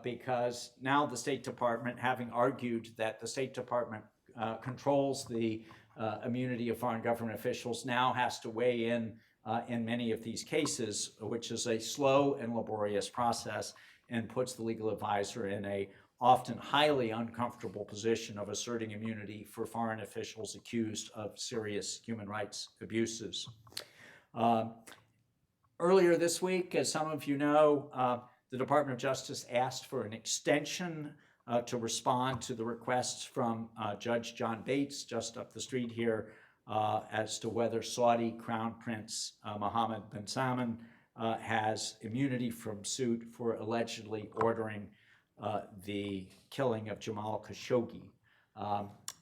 because now the State Department, having argued that the State Department controls the immunity of foreign government officials, now has to weigh in many of these cases, which is a slow and laborious process and puts the legal advisor in a often highly uncomfortable position of asserting immunity for foreign officials accused of serious human rights abuses. Earlier this week, as some of you know, the Department of Justice asked for an extension to respond to the requests from Judge John Bates, just up the street here, as to whether Saudi Crown Prince Mohammed bin Salman has immunity from suit for allegedly ordering the killing of Jamal Khashoggi.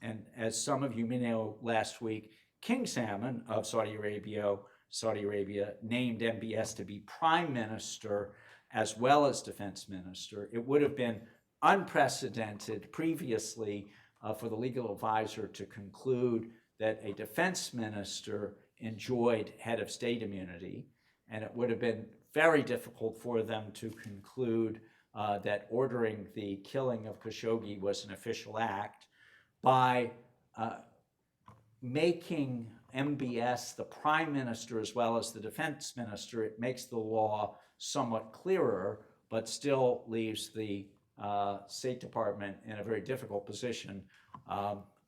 And as some of you may know, last week, King Salman of Saudi Arabia named MBS to be prime minister as well as defense minister. It would have been unprecedented previously for the legal advisor to conclude that a defense minister enjoyed head of state immunity, and it would have been very difficult for them to conclude that ordering the killing of Khashoggi was an official act. By making MBS the prime minister as well as the defense minister, it makes the law somewhat clearer, but still leaves the State Department in a very difficult position.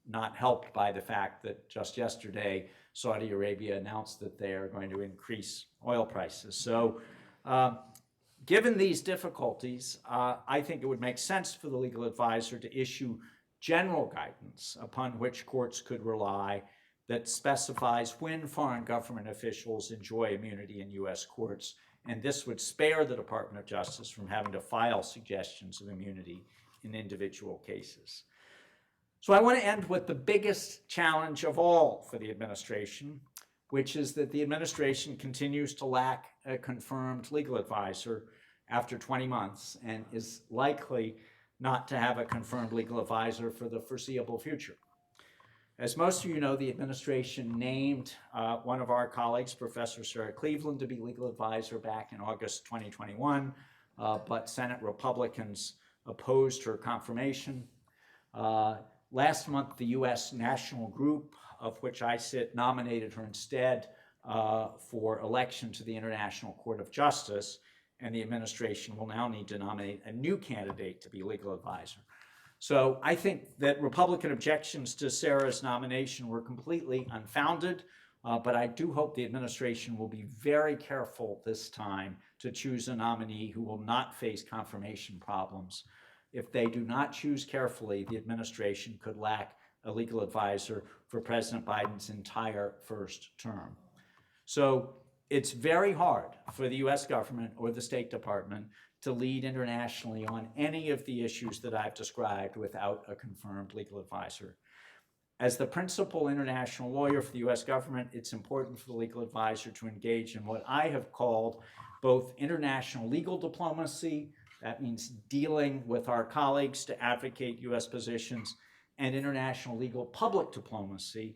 not helped by the fact that just yesterday, Saudi Arabia announced that they are going to increase oil prices. So given these difficulties, I think it would make sense for the legal advisor to issue general guidance upon which courts could rely that specifies when foreign government officials enjoy immunity in U.S. courts, and this would spare the Department of Justice from having to file suggestions of immunity in individual cases. So I want to end with the biggest challenge of all for the administration, which is that the administration continues to lack a confirmed legal advisor after 20 months and is likely not to have a confirmed legal advisor for the foreseeable future. As most of you know, the administration named one of our colleagues, Professor Sarah Cleveland, to be legal advisor back in August 2021, but Senate Republicans opposed her confirmation. Last month, the U.S. National Group, of which I sit, nominated her instead for election to the International Court of Justice, and the administration will now need to nominate a new candidate to be legal advisor. So I think that Republican objections to Sarah's nomination were completely unfounded, but I do hope the administration will be very careful this time to choose a nominee who will not face confirmation problems. If they do not choose carefully, the administration could lack a legal advisor for President Biden's entire first term. So it's very hard for the US government or the State Department to lead internationally on any of the issues that I've described without a confirmed legal advisor. As the principal international lawyer for the US government, it's important for the legal advisor to engage in what I have called both international legal diplomacy, that means dealing with our colleagues to advocate US positions, and international legal public diplomacy,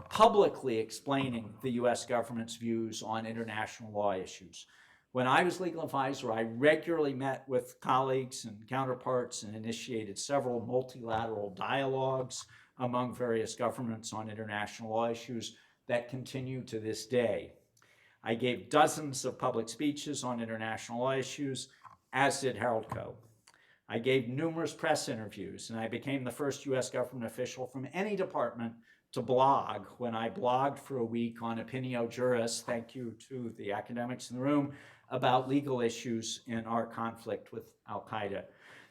publicly explaining the US government's views on international law issues. When I was legal advisor, I regularly met with colleagues and counterparts and initiated several multilateral dialogues among various governments on international law issues that continue to this day. I gave dozens of public speeches on international law issues, as did Harold Koh. I gave numerous press interviews, and I became the first US government official from any department to blog when I blogged for a week on Opinio Juris, thank you to the academics in the room, about legal issues in our conflict with Al-Qaeda.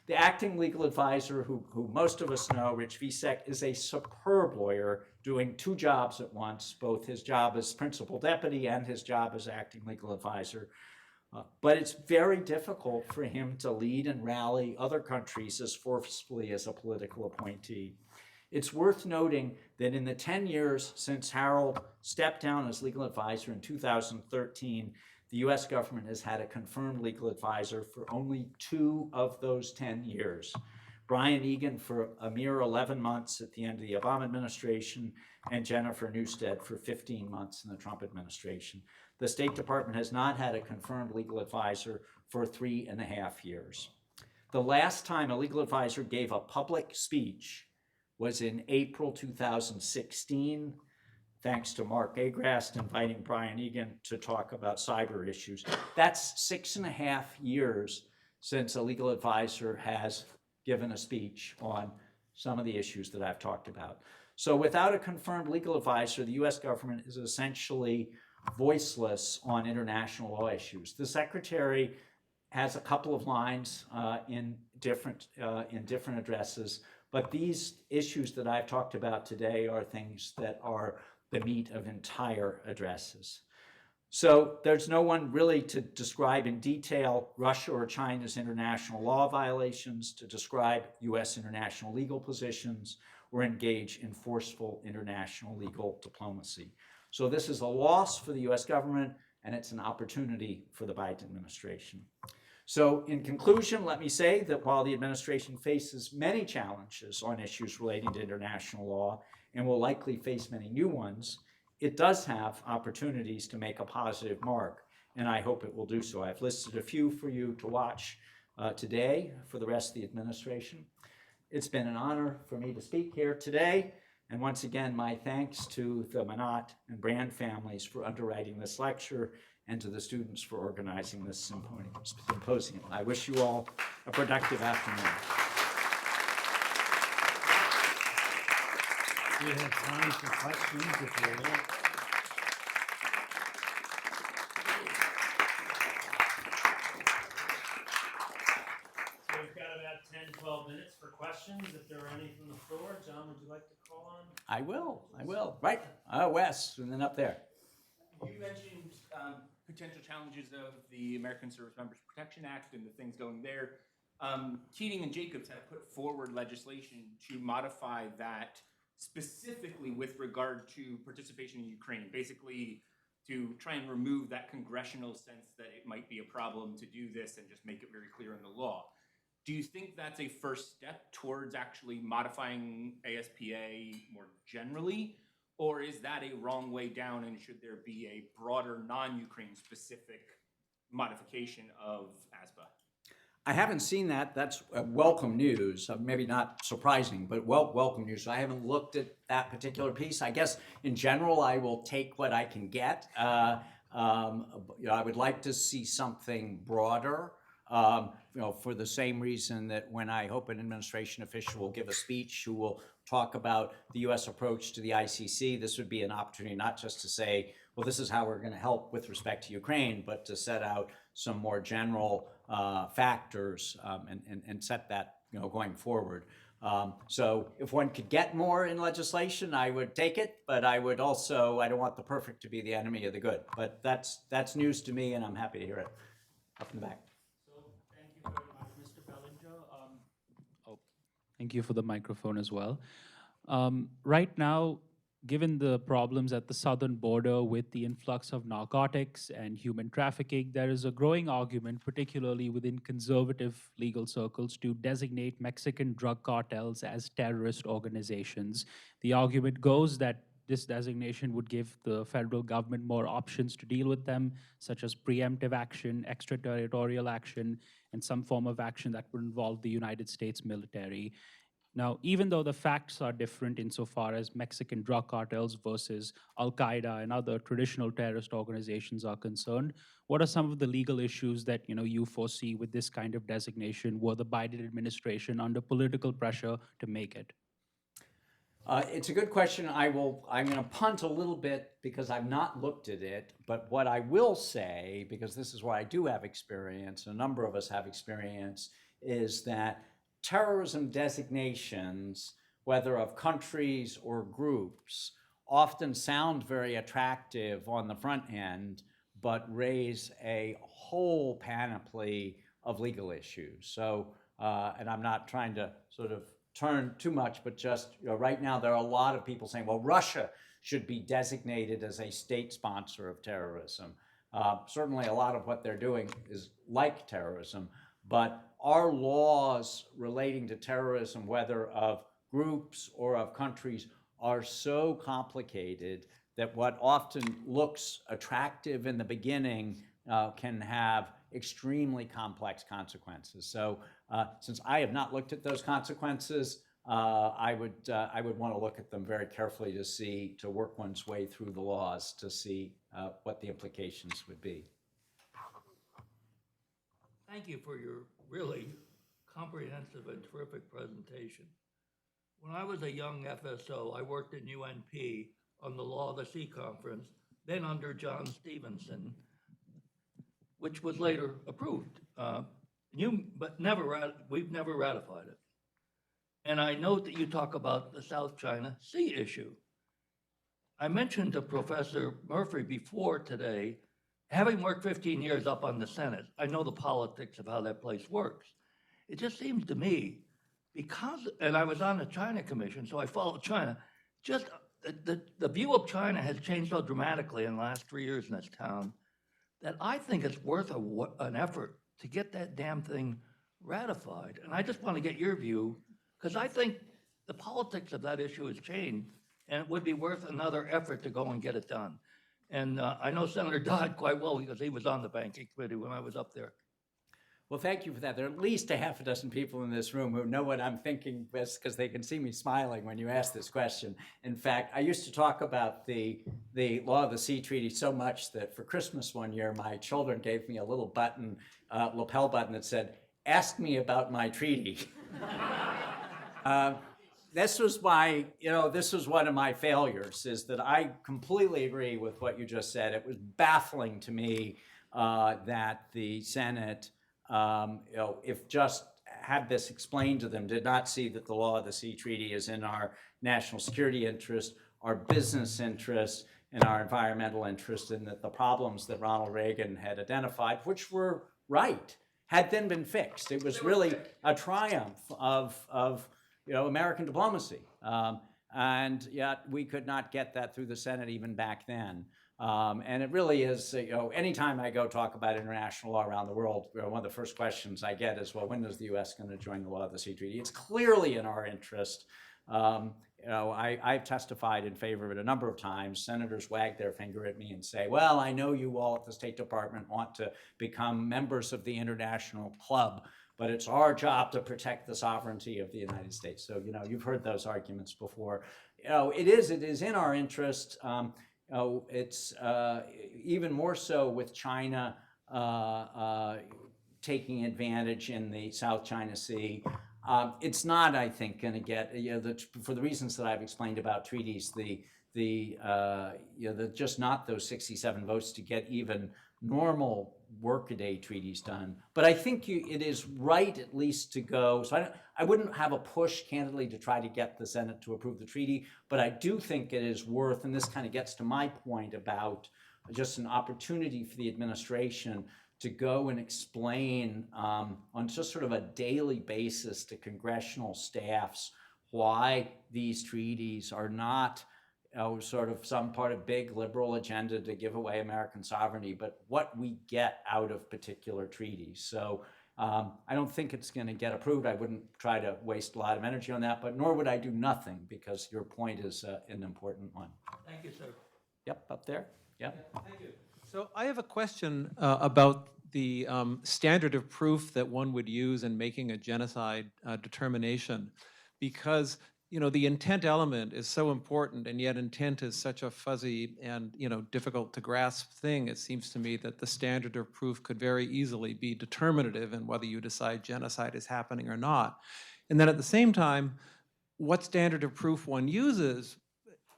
The acting legal advisor, who most of us know, Rich Visek, is a superb lawyer doing two jobs at once, both his job as principal deputy and his job as acting legal advisor. But it's very difficult for him to lead and rally other countries as forcefully as a political appointee. It's worth noting that in the 10 years since Harold stepped down as legal advisor in 2013, the US government has had a confirmed legal advisor for only 2 of those 10 years. Brian Egan for a mere 11 months at the end of the Obama administration, and Jennifer Newstead for 15 months in the Trump administration. The State Department has not had a confirmed legal advisor for 3.5 years. The last time a legal advisor gave a public speech was in April 2016, thanks to Mark Agrast inviting Brian Egan to talk about cyber issues. That's 6.5 years since a legal advisor has given a speech on some of the issues that I've talked about. So without a confirmed legal advisor, the US government is essentially voiceless on international law issues. The Secretary has a couple of lines in different addresses, but these issues that I've talked about today are things that are the meat of entire addresses. So there's no one really to describe in detail Russia or China's international law violations, to describe US international legal positions, or engage in forceful international legal diplomacy. So this is a loss for the US government, and it's an opportunity for the Biden administration. So in conclusion, let me say that while the administration faces many challenges on issues relating to international law, and will likely face many new ones, it does have opportunities to make a positive mark, and I hope it will do so. I've listed a few for you to watch today for the rest of the administration. It's been an honor for me to speak here today, and once again, my thanks to the Manatt and Brand families for underwriting this lecture, and to the students for organizing this symposium. I wish you all a productive afternoon. We have time for questions if you will. So we've got about 10, 12 minutes for questions. If there are any from the floor, John, would you like to call on? I will. Right, Wes, and then up there. You mentioned potential challenges of the American Service Members Protection Act and the things going there. Keating and Jacobs have put forward legislation to modify that specifically with regard to participation in Ukraine, basically to try and remove that congressional sense that it might be a problem to do this and just make it very clear in the law. Do you think that's a first step towards actually modifying ASPA more generally? Or is that a wrong way down, and should there be a broader non-Ukraine specific modification of ASPA? I haven't seen that. That's welcome news. Maybe not surprising, but welcome news. I haven't looked at that particular piece. I guess in general, I will take what I can get. I would like to see something broader. For the same reason that when I hope an administration official will give a speech who will talk about the U.S. approach to the ICC, this would be an opportunity not just to say, well, this is how we're going to help with respect to Ukraine, but to set out some more general factors and set that going forward. So if one could get more in legislation, I would take it, but I would also, I don't want the perfect to be the enemy of the good. But that's news to me, and I'm happy to hear it. Up in the back. Thank you very much, Mr. Bellinger. Thank you for the microphone as well. Right now, given the problems at the southern border with the influx of narcotics and human trafficking, there is a growing argument, particularly within conservative legal circles, to designate Mexican drug cartels as terrorist organizations. The argument goes that this designation would give the federal government more options to deal with them, such as preemptive action, extraterritorial action, and some form of action that would involve the United States military. Now, even though the facts are different insofar as Mexican drug cartels versus Al-Qaeda and other traditional terrorist organizations are concerned, what are some of the legal issues that you foresee with this kind of designation? Were the Biden administration under political pressure to make it? It's a good question. I'm going to punt a little bit because I've not looked at it. But what I will say, because this is where I do have experience, a number of us have experience, is that terrorism designations, whether of countries or groups, often sound very attractive on the front end, but raise a whole panoply of legal issues. So, and I'm not trying to sort of turn too much, but just right now there are a lot of people saying, well, Russia should be designated as a state sponsor of terrorism. Certainly a lot of what they're doing is like terrorism, but our laws relating to terrorism, whether of groups or of countries, are so complicated that what often looks attractive in the beginning can have extremely complex consequences. So since I have not looked at those consequences, I would want to look at them very carefully to work one's way through the laws to see what the implications would be. Thank you for your really comprehensive and terrific presentation. When I was a young FSO, I worked in UNP on the Law of the Sea Conference, then under John Stevenson, which was later approved. But we've never ratified it. And I note that you talk about the South China Sea issue. I mentioned to Professor Murphy before today, having worked 15 years up on the Senate, I know the politics of how that place works. It just seems to me, and I was on the China Commission, so I followed China, just the view of China has changed so dramatically in the last 3 years in this town that I think it's worth an effort to get that damn thing ratified. And I just want to get your view, because I think the politics of that issue has changed, and it would be worth another effort to go and get it done. And I know Senator Dodd quite well because he was on the banking committee when I was up there. Well, thank you for that. There are at least a half a dozen people in this room who know what I'm thinking, because they can see me smiling when you ask this question. In fact, I used to talk about the Law of the Sea Treaty so much that for Christmas one year, my children gave me a little button, lapel button that said, "Ask me about my treaty." this was my, this was one of my failures, is that I completely agree with what you just said. It was baffling to me that the Senate, if just had this explained to them, did not see that the law of the sea treaty is in our national security interest, our business interest, and our environmental interest, and that the problems that Ronald Reagan had identified, which were right, had then been fixed. It was really a triumph of American diplomacy. And yet we could not get that through the Senate even back then. And it really is, anytime I go talk about international law around the world, one of the first questions I get is, well, when is the U.S. going to join the law of the sea treaty? It's clearly in our interest. I've testified in favor of it a number of times. Senators wag their finger at me and say, well, I know you all at the State Department want to become members of the international club, but it's our job to protect the sovereignty of the United States. So, you've heard those arguments before. It is in our interest. It's even more so with China taking advantage in the South China Sea. It's not, I think, going to get, for the reasons that I've explained about treaties, just not those 67 votes to get even normal workaday treaties done. But I think it is right at least to go. So I wouldn't have a push, candidly, to try to get the Senate to approve the treaty. But I do think it is worth, and this kind of gets to my point about just an opportunity for the administration to go and explain on just sort of a daily basis to congressional staffs why these treaties are not sort of some part of big liberal agenda to give away American sovereignty, but what we get out of particular treaties. So I don't think it's going to get approved. I wouldn't try to waste a lot of energy on that, but nor would I do nothing, because your point is an important one. Thank you, sir. Yep, up there. Yep. Thank you. So I have a question about the standard of proof that one would use in making a genocide determination, because the intent element is so important, and yet intent is such a fuzzy and difficult to grasp thing. It seems to me that the standard of proof could very easily be determinative in whether you decide genocide is happening or not. And then at the same time, what standard of proof one uses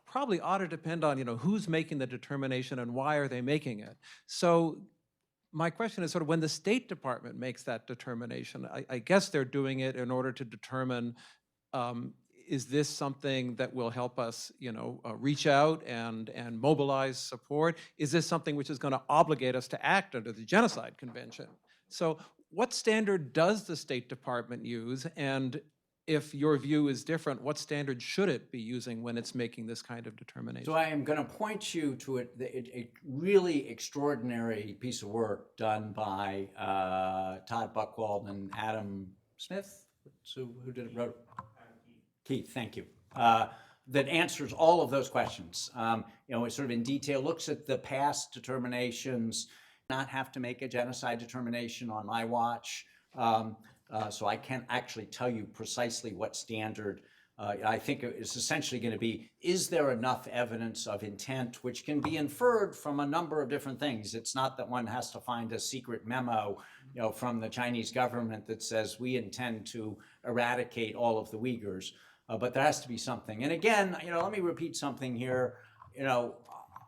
probably ought to depend on who's making the determination and why are they making it. So my question is sort of, when the State Department makes that determination, I guess they're doing it in order to determine, is this something that will help us reach out and mobilize support? Is this something which is going to obligate us to act under the Genocide Convention? So what standard does the State Department use? And if your view is different, what standard should it be using when it's making this kind of determination? So I am going to point you to a really extraordinary piece of work done by Todd Buchwald and Adam Smith, who did it, wrote? Keith, thank you. That answers all of those questions. It's sort of in detail, looks at the past determinations, not have to make a genocide determination on my watch. So I can't actually tell you precisely what standard. I think it's essentially going to be, is there enough evidence of intent, which can be inferred from a number of different things. It's not that one has to find a secret memo from the Chinese government that says we intend to eradicate all of the Uyghurs, but there has to be something. And again, let me repeat something here.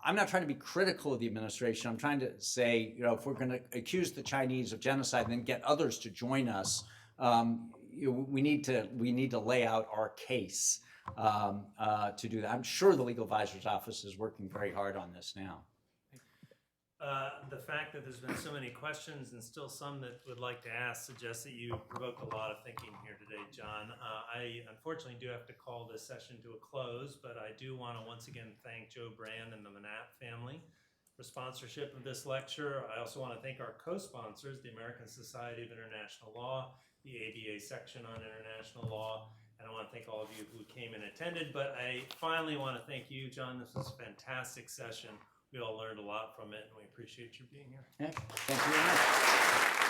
I'm not trying to be critical of the administration. I'm trying to say, if we're going to accuse the Chinese of genocide and then get others to join us, we need to lay out our case to do that. I'm sure the Legal Advisor's Office is working very hard on this now. The fact that there's been so many questions and still some that would like to ask suggests that you provoked a lot of thinking here today, John. I unfortunately do have to call this session to a close, but I do want to once again thank Joe Brand and the Manatt family for sponsorship of this lecture. I also want to thank our co-sponsors, the American Society of International Law, the ABA section on international law, and I want to thank all of you who came and attended. But I finally want to thank you, John. This was a fantastic session. We all learned a lot from it, and we appreciate you being here. Yeah, thank you very much.